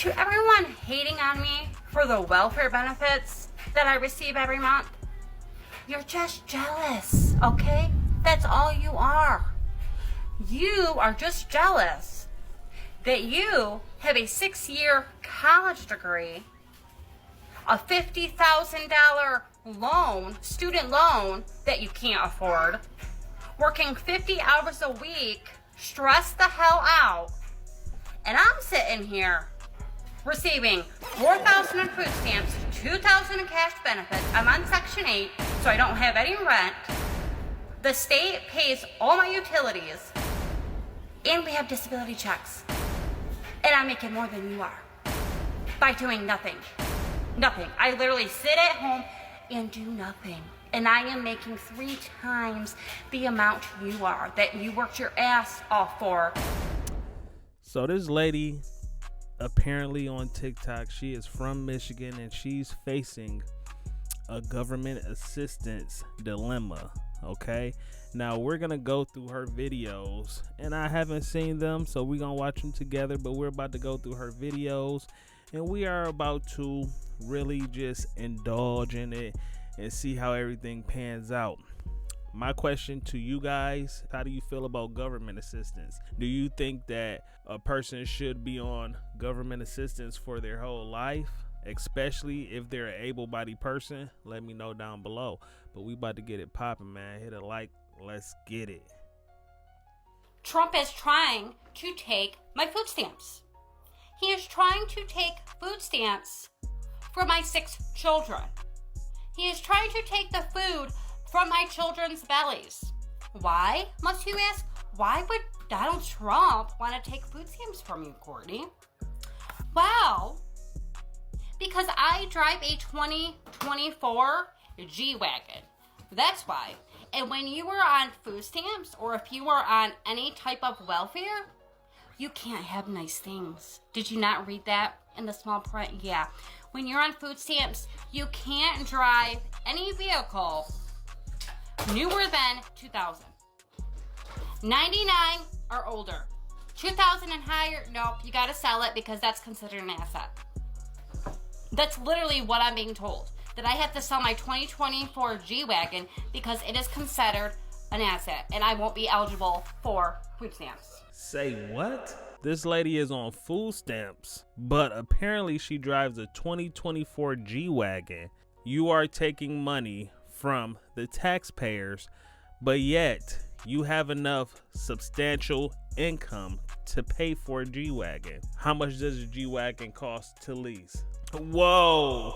To everyone hating on me for the welfare benefits that I receive every month, you're just jealous, okay? That's all you are. You are just jealous that you have a 6-year college degree, a $50,000 loan, student loan that you can't afford, working 50 hours a week, stressed the hell out, and I'm sitting here receiving $4,000 in food stamps, $2,000 in cash benefits. I'm on Section 8, so I don't have any rent. The state pays all my utilities, and we have disability checks. And I'm making more than you are by doing nothing. Nothing. I literally sit at home and do nothing. And I am making 3 times the amount you are, that you worked your ass off for. So this lady, apparently on TikTok, she is from Michigan and she's facing a government assistance dilemma. Okay, now we're gonna go through her videos, and I haven't seen them, so we're gonna watch them together. But we're about to go through her videos, and we are about to really just indulge in it and see how everything pans out. My question to you guys: how do you feel about government assistance? Do you think that a person should be on government assistance for their whole life, especially if they're an able-bodied person? Let me know down below. But we about to get it popping, man. Hit a like, let's get it. Trump is trying to take my food stamps. He is trying to take food stamps for my 6 children. He is trying to take the food from my children's bellies. Why, must you ask? Why would Donald Trump want to take food stamps from you, Courtney? Well, because I drive a 2024 G-Wagon. That's why. And when you were on food stamps, or if you were on any type of welfare, you can't have nice things. Did you not read that in the small print? Yeah. When you're on food stamps, you can't drive any vehicle newer than 2000. 99 or older. 2000 and higher, nope, you gotta sell it because that's considered an asset. That's literally what I'm being told. That I have to sell my 2024 G-Wagon because it is considered an asset and I won't be eligible for food stamps. Say what? This lady is on food stamps, but apparently she drives a 2024 G-Wagon. You are taking money from the taxpayers, but yet you have enough substantial income to pay for a G-Wagon. How much does a G-Wagon cost to lease? Whoa.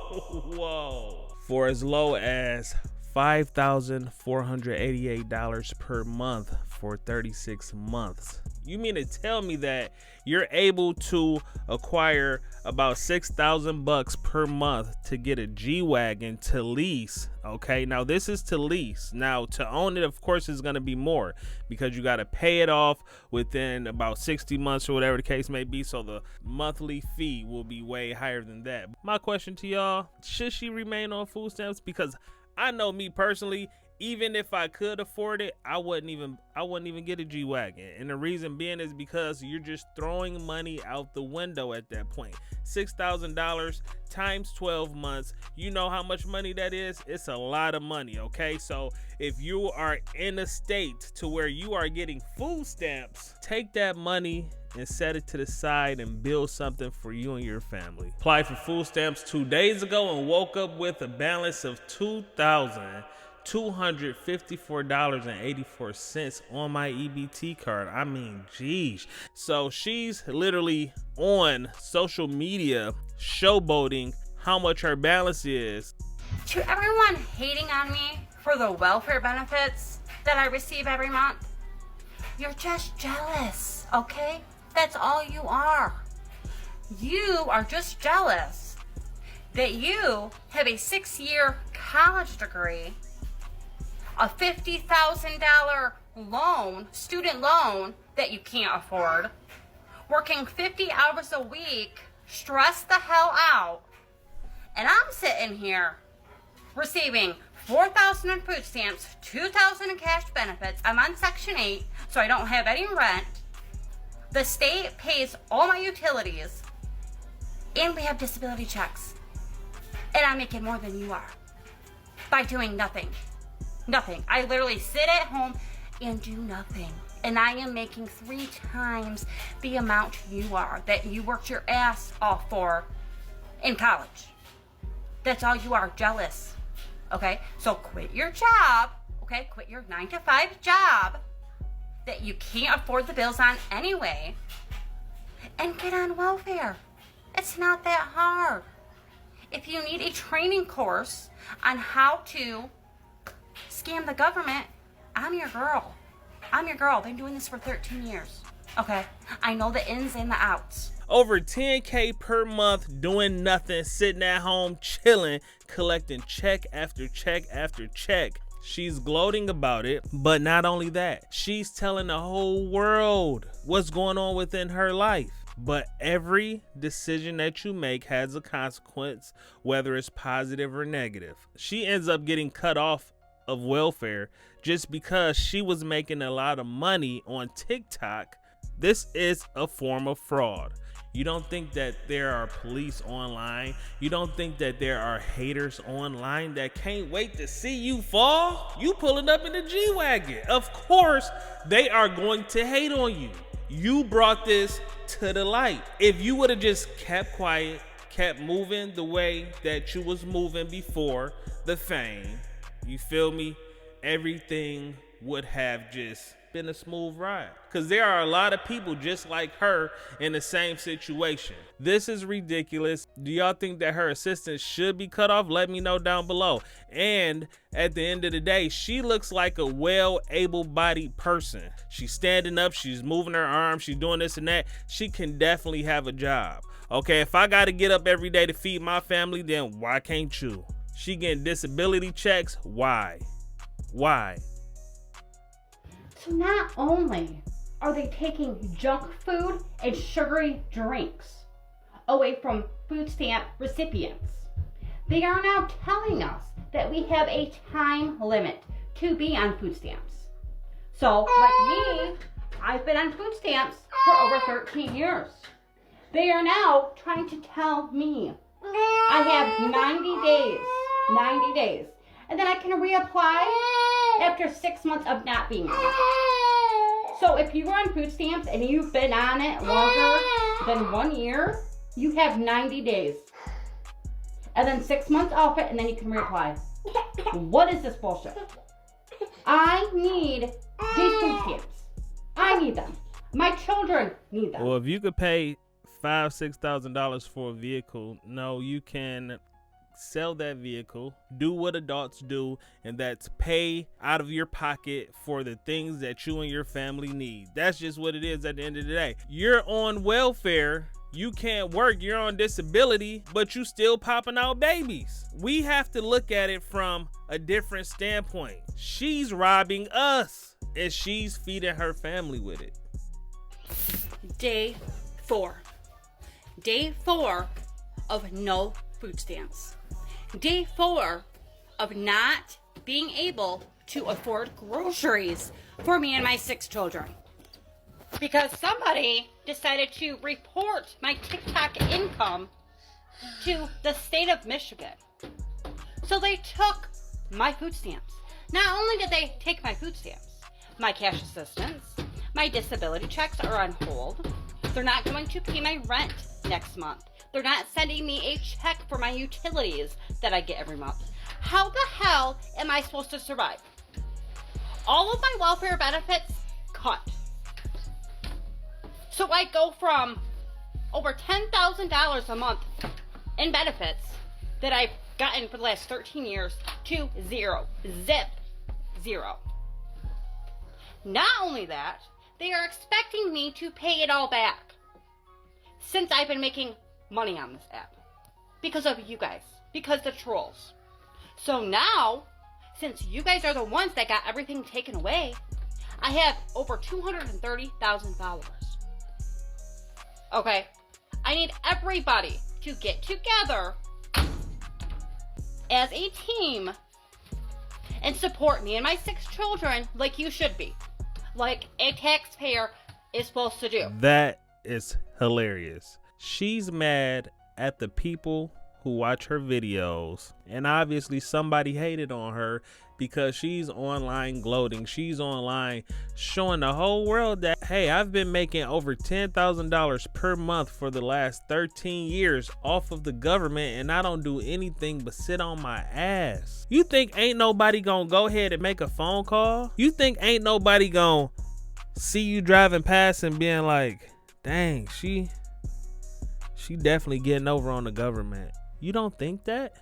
For as low as $5,488 per month for 36 months. You mean to tell me that you're able to acquire about $6,000 per month to get a G-Wagon to lease? Okay, now this is to lease. Now to own it, of course, is going to be more because you got to pay it off within about 60 months or whatever the case may be. So the monthly fee will be way higher than that. My question to y'all: should she remain on food stamps? Because I know me personally, even if I could afford it, I wouldn't even get a G-Wagon. And the reason being is because you're just throwing money out the window at that point. $6,000 times 12 months. You know how much money that is? It's a lot of money, okay? So if you are in a state to where you are getting food stamps, take that money and set it to the side and build something for you and your family. Applied for food stamps 2 days ago and woke up with a balance of $2,254.84 on my EBT card. I mean, geez. So she's literally on social media showboating how much her balance is. To everyone hating on me for the welfare benefits that I receive every month, you're just jealous, okay? That's all you are. You are just jealous that you have a 6-year college degree, a $50,000 loan, student loan that you can't afford, working 50 hours a week, stressed the hell out, and I'm sitting here receiving $4,000 in food stamps, $2,000 in cash benefits. I'm on Section 8, so I don't have any rent. The state pays all my utilities, And we have disability checks. And I'm making more than you are by doing nothing. Nothing. I literally sit at home and do nothing. And I am making 3 times the amount you are, that you worked your ass off for in college. That's all you are, jealous. Okay? So quit your job. Okay? Quit your 9-to-5 job that you can't afford the bills on anyway. And get on welfare. It's not that hard. If you need a training course on how to scam the government, I'm your girl. I'm your girl. Been doing this for 13 years. Okay? I know the ins and the outs. Over 10K per month doing nothing, sitting at home, chilling, collecting check after check after check. She's gloating about it, but not only that, she's telling the whole world what's going on within her life. But every decision that you make has a consequence, whether it's positive or negative. She ends up getting cut off of welfare just because she was making a lot of money on TikTok. This is a form of fraud. You don't think that there are police online? You don't think that there are haters online that can't wait to see you fall? You pulling up in the G-Wagon. Of course, they are going to hate on you. You brought this to the light. If you would have just kept quiet, kept moving the way that you was moving before the fame, you feel me? Everything would have just been a smooth ride. Because there are a lot of people just like her in the same situation. This is ridiculous. Do y'all think that her assistant should be cut off? Let me know down below. And at the end of the day, she looks like a well able-bodied person. She's standing up, she's moving her arms, she's doing this and that. She can definitely have a job. Okay, if I gotta get up every day to feed my family, then why can't you? She getting disability checks. Why? Why? So not only are they taking junk food and sugary drinks away from food stamp recipients, they are now telling us that we have a time limit to be on food stamps. So like me, I've been on food stamps for over 13 years. They are now trying to tell me I have 90 days, and then I can reapply after 6 months of not being on it. So if you were on food stamps and you've been on it longer than 1 year, you have 90 days. And then 6 months off it, and then you can reapply. What is this bullshit? I need these food stamps. I need them. My children need them. Well, if you could pay $5,000-$6,000 for a vehicle, no, you can sell that vehicle, do what adults do, and that's pay out of your pocket for the things that you and your family need. That's just what it is at the end of the day. You're on welfare, you can't work, you're on disability, but you still popping out babies. We have to look at it from a different standpoint. She's robbing us, and she's feeding her family with it. Day 4. Day 4 of no food stamps. Day 4 of not being able to afford groceries for me and my 6 children. Because somebody decided to report my TikTok income to the state of Michigan. So they took my food stamps. Not only did they take my food stamps, my cash assistance, my disability checks are on hold. They're not going to pay my rent next month. They're not sending me a check for my utilities that I get every month. How the hell am I supposed to survive? All of my welfare benefits cut. So I go from over $10,000 a month in benefits that I've gotten for the last 13 years to zero. Zip. Zero. Not only that, they are expecting me to pay it all back since I've been making money on this app because of you guys, because the trolls. So now, since you guys are the ones that got everything taken away, I have over 230,000 followers. Okay, I need everybody to get together as a team and support me and my 6 children like you should be, like a taxpayer is supposed to do. That is hilarious. She's mad at the people who watch her videos. And obviously somebody hated on her because she's online gloating. She's online showing the whole world that, hey, I've been making over $10,000 per month for the last 13 years off of the government, and I don't do anything but sit on my ass. You think ain't nobody gonna go ahead and make a phone call? You think ain't nobody gonna see you driving past and being like, dang, she definitely getting over on the government? You don't think that?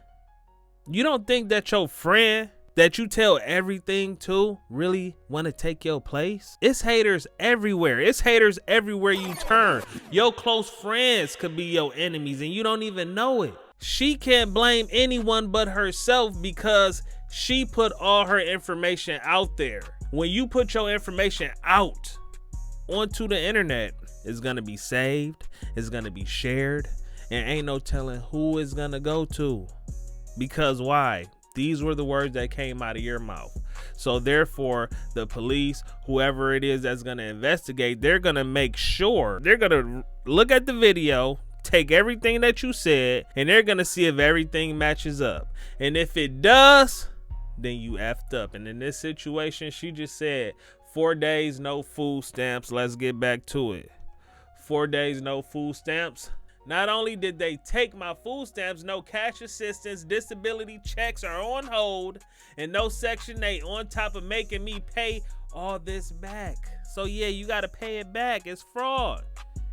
You don't think that your friend that you tell everything to really want to take your place? It's haters everywhere. It's haters everywhere you turn. Your close friends could be your enemies and you don't even know it. She can't blame anyone but herself because she put all her information out there. When you put your information out onto the internet, it's going to be saved, it's going to be shared, and ain't no telling who it's going to go to. Because why? These were the words that came out of your mouth. So therefore, the police, whoever it is that's going to investigate, they're going to make sure, they're going to look at the video, take everything that you said, and they're going to see if everything matches up. And if it does, then you effed up. And in this situation, she just said 4 days, no food stamps. Let's get back to it. 4 days, no food stamps. Not only did they take my food stamps, no cash assistance, disability checks are on hold, and no Section 8 on top of making me pay all this back. So yeah, you gotta pay it back. It's fraud.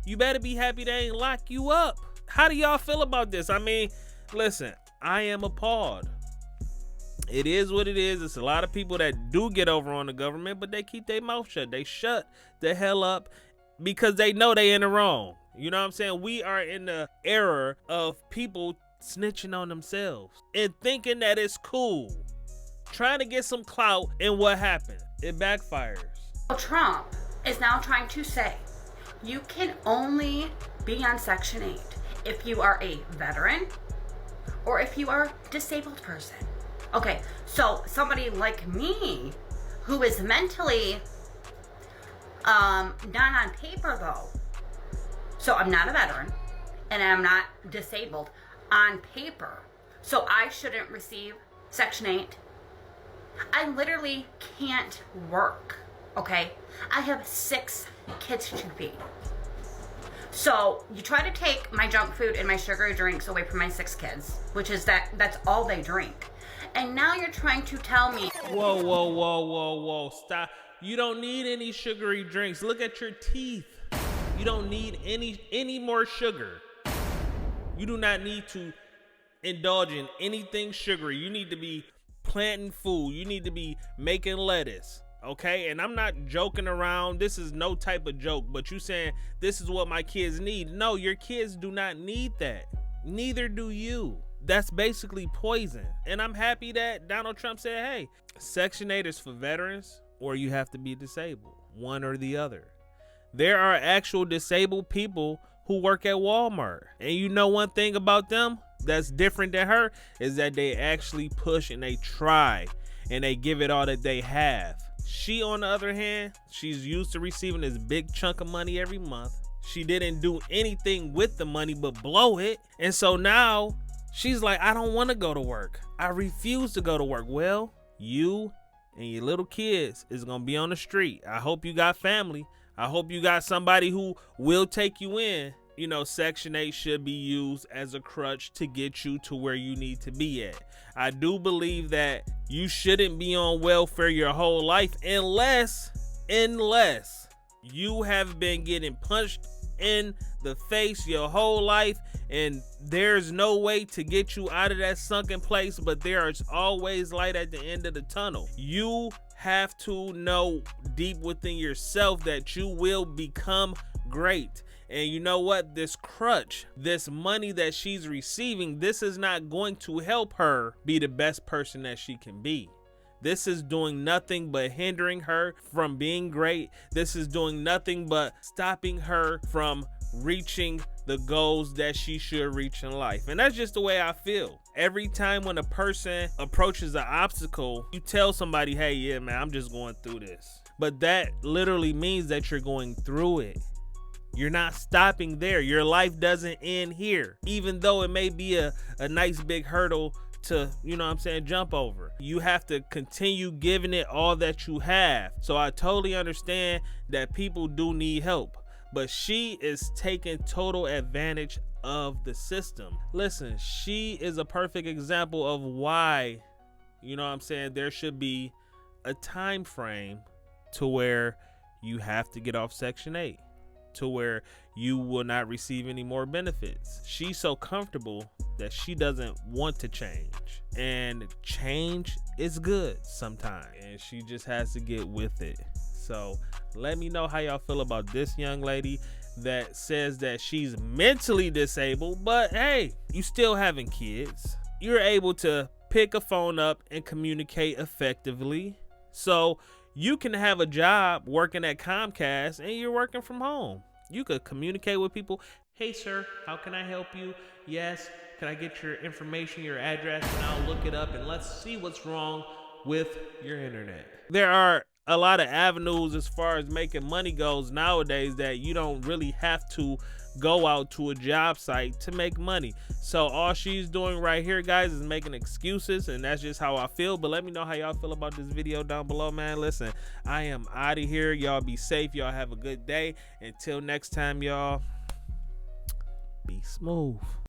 You better be happy they ain't lock you up. How do y'all feel about this? I mean, listen, I am appalled. It is what it is. It's a lot of people that do get over on the government, but they keep their mouth shut. They shut the hell up because they know they in the wrong. You know what I'm saying? We are in the era of people snitching on themselves and thinking that it's cool. Trying to get some clout, and what happened? It backfires. Trump is now trying to say you can only be on Section 8 if you are a veteran or if you are a disabled person. Okay, so somebody like me who is mentally not on paper though, so I'm not a veteran and I'm not disabled on paper, so I shouldn't receive Section 8. I literally can't work, okay? I have 6 kids to feed. So you try to take my junk food and my sugary drinks away from my 6 kids, which is that's all they drink. And now you're trying to tell me, Whoa, stop. You don't need any sugary drinks. Look at your teeth. You don't need any more sugar. You do not need to indulge in anything sugary. You need to be planting food. You need to be making lettuce. Okay? And I'm not joking around. This is no type of joke, but you saying this is what my kids need. No, your kids do not need that. Neither do you. That's basically poison. And I'm happy that Donald Trump said, hey, Section 8 is for veterans or you have to be disabled. One or the other. There are actual disabled people who work at Walmart. And you know one thing about them that's different than her is that they actually push and they try and they give it all that they have. She, on the other hand, she's used to receiving this big chunk of money every month. She didn't do anything with the money but blow it. And so now she's like, I don't want to go to work. I refuse to go to work. Well, you and your little kids is going to be on the street. I hope you got family. I hope you got somebody who will take you in. You know, Section 8 should be used as a crutch to get you to where you need to be at. I do believe that you shouldn't be on welfare your whole life unless you have been getting punched in the face your whole life and there's no way to get you out of that sunken place, but there is always light at the end of the tunnel. You have to know deep within yourself that you will become great. And you know what? This crutch, this money that she's receiving, this is not going to help her be the best person that she can be. This is doing nothing but hindering her from being great. This is doing nothing but stopping her from reaching the goals that she should reach in life. And that's just the way I feel. Every time when a person approaches an obstacle, you tell somebody, hey, yeah, man, I'm just going through this. But that literally means that you're going through it. You're not stopping there. Your life doesn't end here. Even though it may be a nice big hurdle to, you know what I'm saying, jump over. You have to continue giving it all that you have. So I totally understand that people do need help, but she is taking total advantage of the system. Listen, she is a perfect example of why, you know what I'm saying, there should be a time frame to where you have to get off Section 8, to where you will not receive any more benefits. She's so comfortable that she doesn't want to change, and change is good sometimes, and she just has to get with it. So let me know how y'all feel about this young lady that says that she's mentally disabled, but hey, you still having kids. You're able to pick a phone up and communicate effectively. So you can have a job working at Comcast and you're working from home. You could communicate with people. Hey sir, how can I help you? Yes, can I get your information, your address, and I'll look it up and let's see what's wrong with your internet. There are a lot of avenues as far as making money goes nowadays that you don't really have to go out to a job site to make money. So all she's doing right here, guys, is making excuses, and that's just how I feel. But let me know how y'all feel about this video down below, man. Listen, I am out of here. Y'all be safe. Y'all have a good day. Until next time, y'all, be smooth.